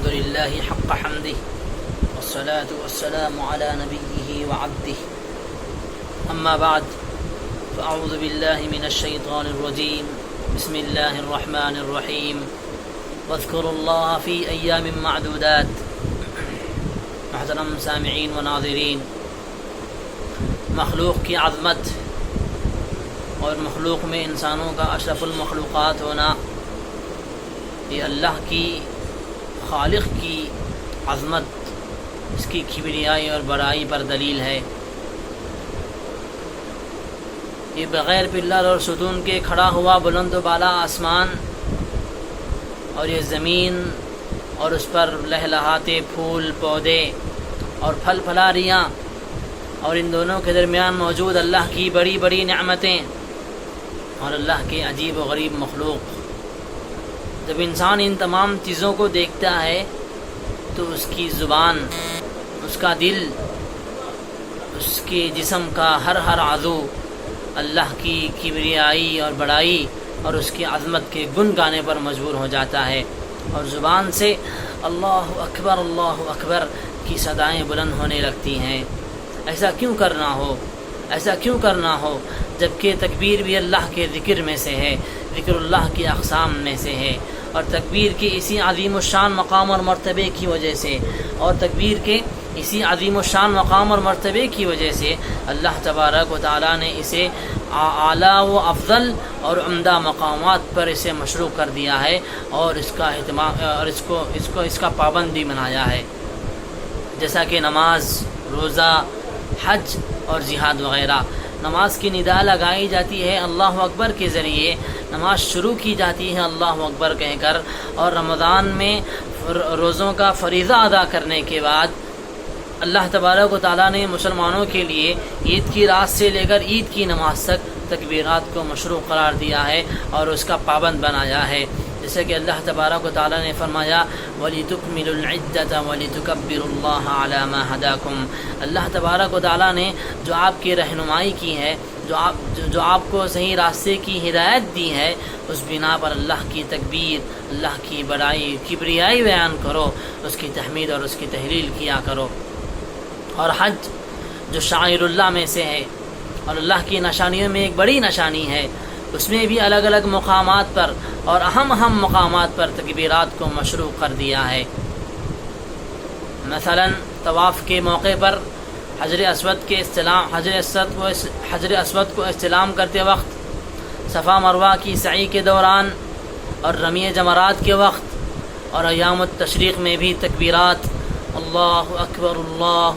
الحمد لله حق حمده والصلاة والسلام على نبيه وعبده أما بعد فأعوذ بالله من الشيطان الرجيم بسم الله الرحمن الرحيم واذكروا الله في أيام معدودات. محترم سامعین و ناظرین، مخلوق کی عظمت اور مخلوق میں انسانوں کا اشرف المخلوقات ہونا، یہ اللہ کی خالق کی عظمت، اس کی کبریائی اور بڑائی پر دلیل ہے۔ یہ بغیر پلر اور ستون کے کھڑا ہوا بلند و بالا آسمان، اور یہ زمین اور اس پر لہلہاتے پھول پودے اور پھل پھلاریاں، اور ان دونوں کے درمیان موجود اللہ کی بڑی بڑی نعمتیں اور اللہ کے عجیب و غریب مخلوق۔ جب انسان ان تمام چیزوں کو دیکھتا ہے تو اس کی زبان، اس کا دل، اس کے جسم کا ہر عضو اللہ کی کبریائی اور بڑائی اور اس کی عظمت کے گن گانے پر مجبور ہو جاتا ہے، اور زبان سے اللہ اکبر کی صدائیں بلند ہونے لگتی ہیں۔ ایسا کیوں کرنا ہو جبکہ تکبیر بھی اللہ کے ذکر میں سے ہے، ذکر اللہ کی اقسام میں سے ہے، اور تکبیر کے اسی عظیم الشان مقام اور مرتبے کی وجہ سے اللہ تبارک و تعالیٰ نے اسے اعلیٰ و افضل اور عمدہ مقامات پر اسے مشروع کر دیا ہے، اور اس کا اہتمام اور اس کا پابند بھی بنایا ہے، جیسا کہ نماز، روزہ، حج اور جہاد وغیرہ۔ نماز کی ندا لگائی جاتی ہے اللہ اکبر کے ذریعے، نماز شروع کی جاتی ہے اللہ اکبر کہہ کر، اور رمضان میں روزوں کا فریضہ ادا کرنے کے بعد اللہ تبارک و تعالیٰ نے مسلمانوں کے لیے عید کی رات سے لے کر عید کی نماز تک تکبیرات کو مشروع قرار دیا ہے اور اس کا پابند بنایا ہے، جیسے کہ اللہ تبارک و تعالیٰ نے فرمایا وَلِتُكْمِلُوا الْعِدَّةَ وَلِتُكَبِّرُوا اللَّهَ عَلَى مَا هَدَاكُمْ۔ اللہ تبارک و تعالیٰ نے جو آپ کی رہنمائی کی ہے، جو آپ کو صحیح راستے کی ہدایت دی ہے، اس بنا پر اللہ کی تکبیر، اللہ کی بڑائی، کبریائی بیان کرو، اس کی تحمید اور اس کی تحلیل کیا کرو۔ اور حج جو شعائر اللہ میں سے ہے اور اللہ کی نشانیوں میں ایک بڑی نشانی ہے، اس میں بھی الگ الگ مقامات پر اور اہم مقامات پر تکبیرات کو مشروع کر دیا ہے۔ مثلا طواف کے موقع پر حجر اسود کو استلام کرتے وقت، صفا مروہ کی سعی کے دوران، اور رمی جمرات کے وقت، اور ایام التشریق میں بھی تکبیرات اللہ اکبر لا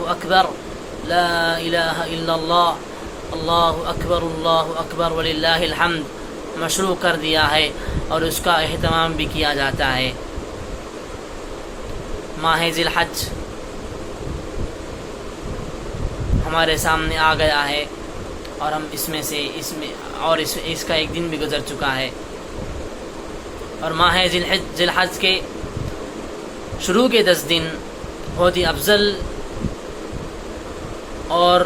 الہ الا اللہ اکبر وللہ الحمد مشروع کر دیا ہے، اور اس کا اہتمام بھی کیا جاتا ہے۔ ماہ ذی الحج ہمارے سامنے آ گیا ہے، اور ہم اس کا ایک دن بھی گزر چکا ہے، اور ماہ ذی الحج کے شروع کے 10 دن بہت ہی افضل اور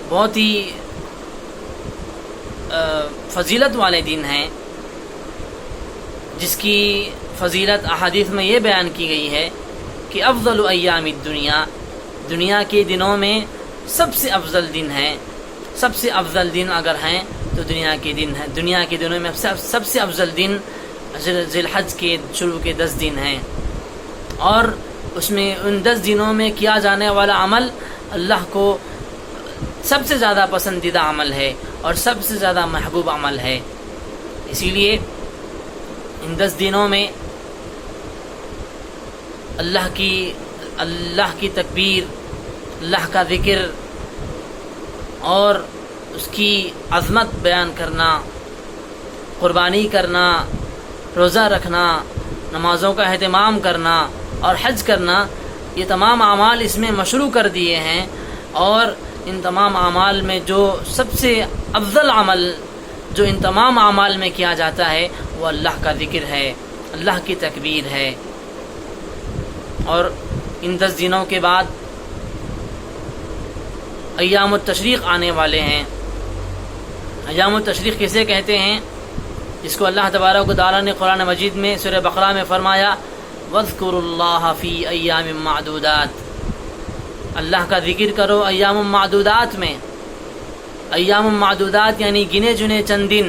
بہت ہی فضیلت والے دن ہیں، جس کی فضیلت احادیث میں یہ بیان کی گئی ہے کہ افضل ایام الدنیا، دنیا کے دنوں میں سب سے افضل دن ہیں، سب سے افضل دن اگر ہیں تو دنیا کے دن ہیں، دنیا کے دنوں میں سب سے افضل دن ذی الحج کے شروع کے 10 دن ہیں، اور اس میں ان 10 دنوں میں کیا جانے والا عمل اللہ کو سب سے زیادہ پسندیدہ عمل ہے اور سب سے زیادہ محبوب عمل ہے۔ اسی لیے ان 10 دنوں میں اللہ کی تکبیر، اللہ کا ذکر اور اس کی عظمت بیان کرنا، قربانی کرنا، روزہ رکھنا، نمازوں کا اہتمام کرنا اور حج کرنا، یہ تمام اعمال اس میں مشروع کر دیے ہیں، اور ان تمام اعمال میں جو سب سے افضل عمل جو ان تمام اعمال میں کیا جاتا ہے وہ اللہ کا ذکر ہے، اللہ کی تکبیر ہے۔ اور ان 10 دنوں کے بعد ایام التشریق آنے والے ہیں۔ ایام التشریق کسے کہتے ہیں؟ جس کو اللہ تبارک و تعالیٰ نے قرآن مجید میں سورہ بقرہ میں فرمایا وَاذْكُرُوا اللَّهَ فِي أَيَّامٍ مَعْدُودَاتٍ، اللہ کا ذکر کرو ایام معدودات میں۔ ایام معدودات یعنی گنے چنے چند دن۔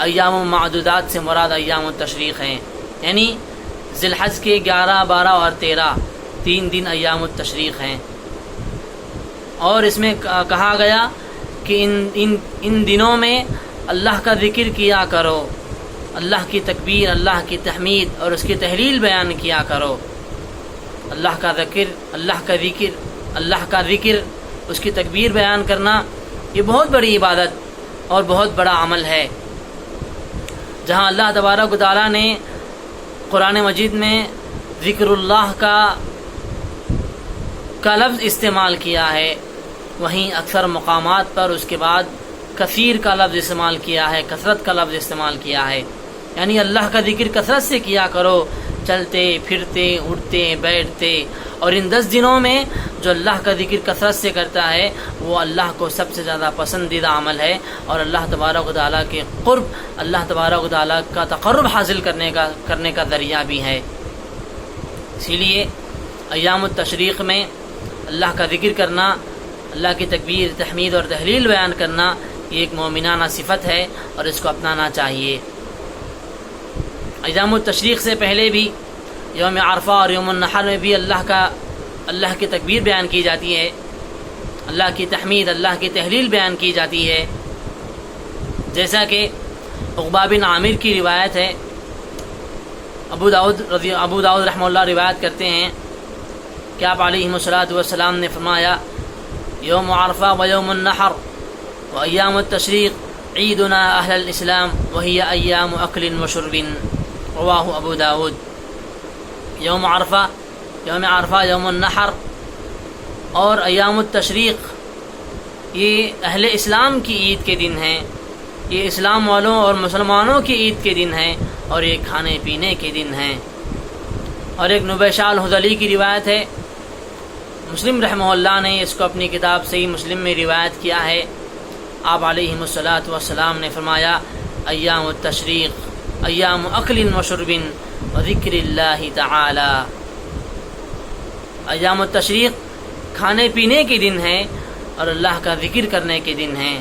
ایام معدودات سے مراد ایام التشریق ہیں، یعنی ذی الحج کے 11، 12 اور 13 3 دن ایام التشریق ہیں۔ اور اس میں کہا گیا کہ ان دنوں میں اللہ کا ذکر کیا کرو، اللہ کی تکبیر، اللہ کی تحمید اور اس کی تحلیل بیان کیا کرو۔ اللہ کا ذکر، اللہ کا ذکر، اس کی تکبیر بیان کرنا، یہ بہت بڑی عبادت اور بہت بڑا عمل ہے۔ جہاں اللہ تبارک و تعالیٰ نے قرآن مجید میں ذکر اللہ کا لفظ استعمال کیا ہے، وہیں اکثر مقامات پر اس کے بعد کثیر کا لفظ استعمال کیا ہے، کثرت کا لفظ استعمال کیا ہے، یعنی اللہ کا ذکر کثرت سے کیا کرو، چلتے پھرتے اٹھتے بیٹھتے۔ اور ان 10 دنوں میں جو اللہ کا ذکر کثرت سے کرتا ہے وہ اللہ کو سب سے زیادہ پسندیدہ عمل ہے، اور اللہ تبارک و تعالیٰ کے قرب، اللہ تبارک و تعالیٰ کا تقرب حاصل کرنے کا ذریعہ بھی ہے۔ اسی لیے ایام التشریق میں اللہ کا ذکر کرنا، اللہ کی تکبیر، تحمید اور تحلیل بیان کرنا، یہ ایک مومنانہ صفت ہے اور اس کو اپنانا چاہیے۔ ایام التشریق سے پہلے بھی یوم عرفہ اور یوم النحر میں بھی اللہ کی تکبیر بیان کی جاتی ہے، اللہ کی تحمید، اللہ کی تحلیل بیان کی جاتی ہے۔ جیسا کہ عقبہ بن عامر کی روایت ہے، ابو داؤد رحمہ اللہ روایت کرتے ہیں کہ آپ علیہ الصلاۃ والسلام نے فرمایا یوم عرفہ و یوم النحر و ایام التشریق عیدنا اہل الاسلام وہی ایام اکل و شرب، رواہ ابو داؤد۔ یوم عرفہ، یوم النحر اور ایام التشریق یہ اہل اسلام کی عید کے دن ہیں، یہ اسلام والوں اور مسلمانوں کی عید کے دن ہیں، اور یہ کھانے پینے کے دن ہیں۔ اور ایک نبیشہ الحذلی کی روایت ہے، مسلم رحمہ اللہ نے اس کو اپنی کتاب صحیح مسلم میں روایت کیا ہے۔ آپ علیہ الصلاۃ والسلام نے فرمایا ایام التشریق ایام اکل و شرب و ذکر اللہ تعالی، ایام التشریق کھانے پینے کے دن ہیں اور اللہ کا ذکر کرنے کے دن ہیں۔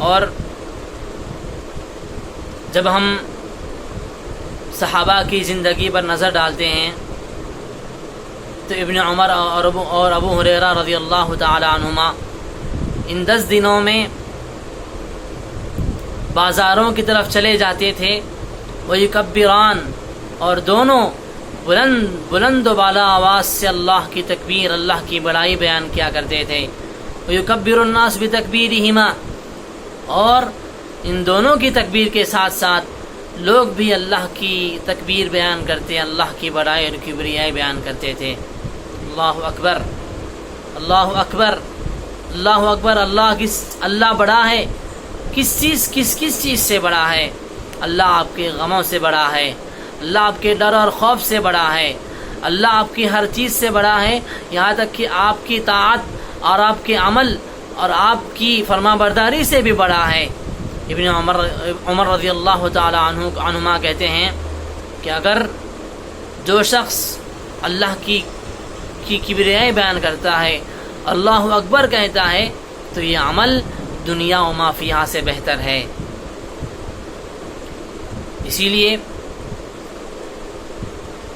اور جب ہم صحابہ کی زندگی پر نظر ڈالتے ہیں تو ابن عمر اور ابو ہریرہ رضی اللہ تعالی عنہما ان 10 دنوں میں بازاروں کی طرف چلے جاتے تھے، وَيُكَبِّرَانِ، اور دونوں بلند و بالا آواز سے اللہ کی تکبیر، اللہ کی بڑائی بیان کیا کرتے تھے۔ وَيُكَبِّرُ النَّاسُ بِتَكْبِيرِهِمَا، اور ان دونوں کی تکبیر کے ساتھ ساتھ لوگ بھی اللہ کی تکبیر بیان کرتے، اللہ کی بڑائی اور کبریائی بیان کرتے تھے۔ اللہ اکبر، اللہ اکبر، اللہ اکبر، اللہ بڑا ہے۔ کس چیز سے بڑا ہے؟ اللہ آپ کے غموں سے بڑا ہے، اللہ آپ کے ڈر اور خوف سے بڑا ہے، اللہ آپ کی ہر چیز سے بڑا ہے، یہاں تک کہ آپ کی طاعت اور آپ کے عمل اور آپ کی فرما برداری سے بھی بڑا ہے۔ ابن عمر رضی اللہ تعالی عنہما کہتے ہیں کہ اگر جو شخص اللہ کی کبریائی بیان کرتا ہے، اللہ اکبر کہتا ہے، تو یہ عمل دنیا و ما فیہا سے بہتر ہے۔ اسی لیے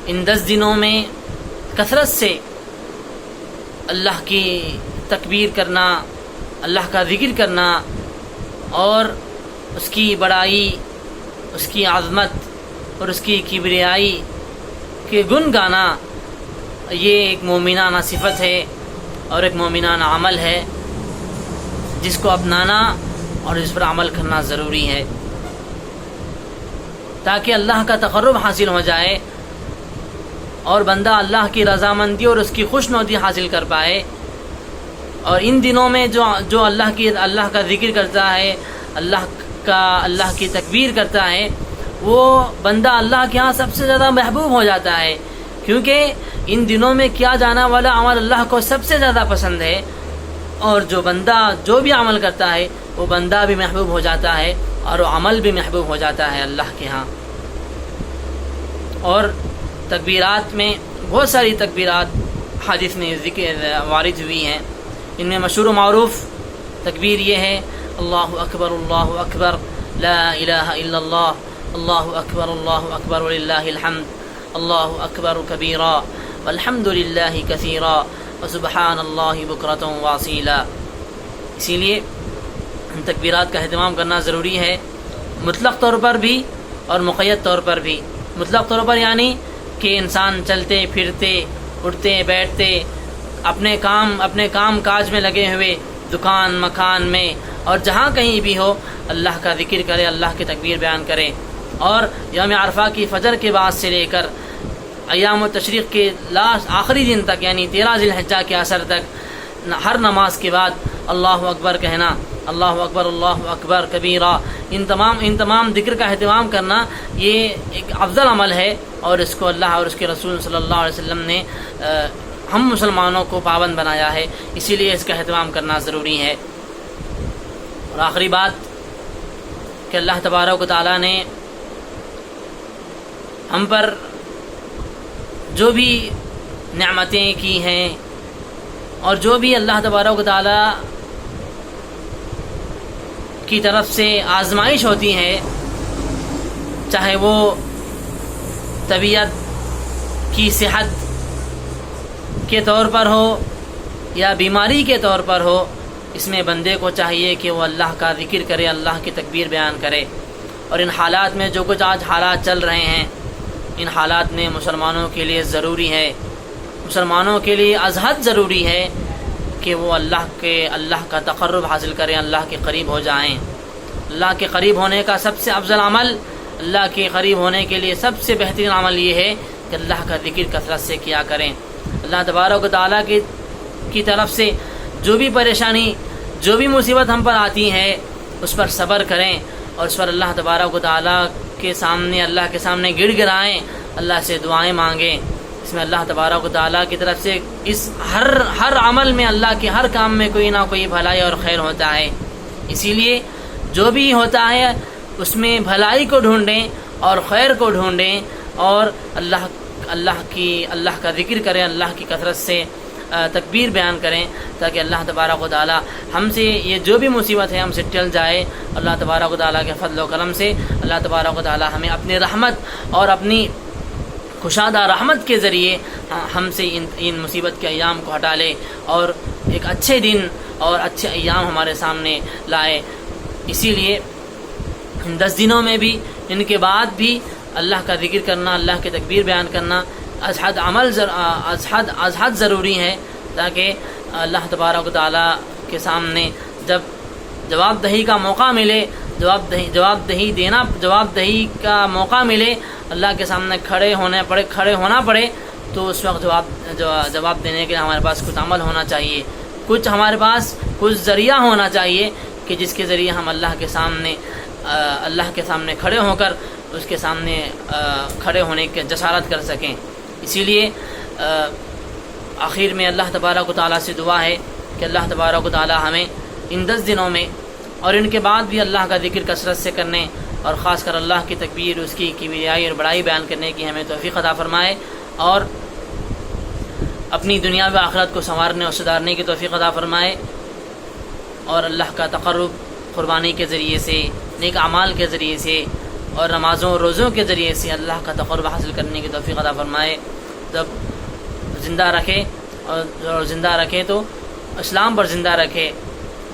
ان 10 دنوں میں کثرت سے اللہ کی تکبیر کرنا، اللہ کا ذکر کرنا اور اس کی بڑائی، اس کی عظمت اور اس کی کبریائی کے گن گانا، یہ ایک مومنانہ صفت ہے اور ایک مومنانہ عمل ہے جس کو اپنانا اور اس پر عمل کرنا ضروری ہے، تاکہ اللہ کا تقرب حاصل ہو جائے اور بندہ اللہ کی رضامندی اور اس کی خوشنودی حاصل کر پائے۔ اور ان دنوں میں جو اللہ کا ذکر کرتا ہے، اللہ کی تکبیر کرتا ہے، وہ بندہ اللہ کے ہاں سب سے زیادہ محبوب ہو جاتا ہے، کیونکہ ان دنوں میں کیا جانا والا عمل اللہ کو سب سے زیادہ پسند ہے، اور جو بندہ جو بھی عمل کرتا ہے وہ بندہ بھی محبوب ہو جاتا ہے اور وہ عمل بھی محبوب ہو جاتا ہے اللہ کے ہاں۔ اور تکبیرات میں بہت ساری تکبیرات حدیث میں ذکر وارد ہوئی ہیں. ان میں مشہور و معروف تکبیر یہ ہے: اللہ اکبر لا الہ الا اللہ، اللہ اکبر وللہ الحمد، اللہ اکبر کبیرا والحمد للہ کثیرا وسبحان اللہ بکرۃ واصیلا. اسی لیے ان تکبیرات کا اہتمام کرنا ضروری ہے، مطلق طور پر بھی اور مقید طور پر بھی. مطلق طور پر یعنی کہ انسان چلتے پھرتے اٹھتے بیٹھتے اپنے کام کاج میں لگے ہوئے، دکان مکان میں اور جہاں کہیں بھی ہو، اللہ کا ذکر کرے، اللہ کی تکبیر بیان کرے. اور یوم عرفہ کی فجر کے بعد سے لے کر ایام التشریق کے آخری دن تک یعنی 13 ذی الحجہ کے عصر تک ہر نماز کے بعد اللہ اکبر کہنا، اللہ اکبر کبیرہ، ان تمام ذکر کا اہتمام کرنا یہ ایک افضل عمل ہے، اور اس کو اللہ اور اس کے رسول صلی اللہ علیہ وسلم نے ہم مسلمانوں کو پابند بنایا ہے، اسی لیے اس کا اہتمام کرنا ضروری ہے. اور آخری بات کہ اللہ تبارک و تعالیٰ نے ہم پر جو بھی نعمتیں کی ہیں اور جو بھی اللہ تبارک و تعالیٰ کی طرف سے آزمائش ہوتی ہے، چاہے وہ طبیعت کی صحت کے طور پر ہو یا بیماری کے طور پر ہو، اس میں بندے کو چاہیے کہ وہ اللہ کا ذکر کرے، اللہ کی تکبیر بیان کرے. اور ان حالات میں جو کچھ آج حالات چل رہے ہیں، ان حالات میں مسلمانوں کے لیے ضروری ہے، مسلمانوں کے لیے ازحد ضروری ہے کہ وہ اللہ کا تقرب حاصل کریں، اللہ کے قریب ہو جائیں. اللہ کے قریب ہونے کا سب سے افضل عمل، اللہ کے قریب ہونے کے لیے سب سے بہترین عمل یہ ہے کہ اللہ کا ذکر کثرت سے کیا کریں. اللہ تبارک و تعالیٰ کی طرف سے جو بھی پریشانی، جو بھی مصیبت ہم پر آتی ہے، اس پر صبر کریں اور اس پر اللہ تبارک و تعالیٰ کے سامنے گڑ گڑائیں، اللہ سے دعائیں مانگیں. اس میں اللہ تبارک و تعالیٰ کی طرف سے اس ہر عمل میں، اللہ کے ہر کام میں کوئی نہ کوئی بھلائی اور خیر ہوتا ہے. اسی لیے جو بھی ہوتا ہے اس میں بھلائی کو ڈھونڈیں اور خیر کو ڈھونڈیں، اور اللہ کا ذکر کریں، اللہ کی کثرت سے تکبیر بیان کریں، تاکہ اللہ تبارک و تعالیٰ ہم سے یہ جو بھی مصیبت ہے ہم سے ٹل جائے. اللہ تبارک و تعالیٰ کے فضل و کرم سے اللہ تبارک و تعالیٰ ہمیں اپنی رحمت اور اپنی کشادہ رحمت کے ذریعے ہم سے ان مصیبت کے ایام کو ہٹا لے اور ایک اچھے دن اور اچھے ایام ہمارے سامنے لائے. اسی لیے ان 10 دنوں میں بھی، ان کے بعد بھی اللہ کا ذکر کرنا، اللہ کی تکبیر بیان کرنا ازحد ضروری ہے، تاکہ اللہ تبارک و تعالیٰ کے سامنے جب جواب دہی کا موقع ملے، جواب دہی کا موقع ملے، اللہ کے سامنے کھڑے ہونا پڑے، تو اس وقت جواب دینے کے لیے ہمارے پاس کچھ عمل ہونا چاہیے، ہمارے پاس کچھ ذریعہ ہونا چاہیے کہ جس کے ذریعے ہم اللہ کے سامنے کھڑے ہو کر اس کے سامنے کھڑے ہونے کی جسارت کر سکیں. اسی لیے آخر میں اللہ تبارک و تعالیٰ سے دعا ہے کہ اللہ تبارک و تعالیٰ ہمیں ان 10 دنوں میں اور ان کے بعد بھی اللہ کا ذکر کثرت سے کرنے اور خاص کر اللہ کی تکبیر، اس کی کبریائی اور بڑائی بیان کرنے کی ہمیں توفیق عطا فرمائے، اور اپنی دنیا و آخرت کو سنوارنے اور سدھارنے کی توفیق عطا فرمائے، اور اللہ کا تقرب قربانی کے ذریعے سے، نیک اعمال کے ذریعے سے اور نمازوں اور روزوں کے ذریعے سے اللہ کا تقرب حاصل کرنے کی توفیق عطا فرمائے. جب زندہ رکھے تو اسلام پر زندہ رکھے،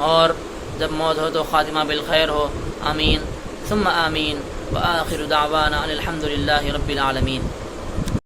اور جب موت ہو تو خاتمہ بالخیر ہو. آمین ثم آمین. وآخر دعوانا ان الحمد للہ رب العالمین.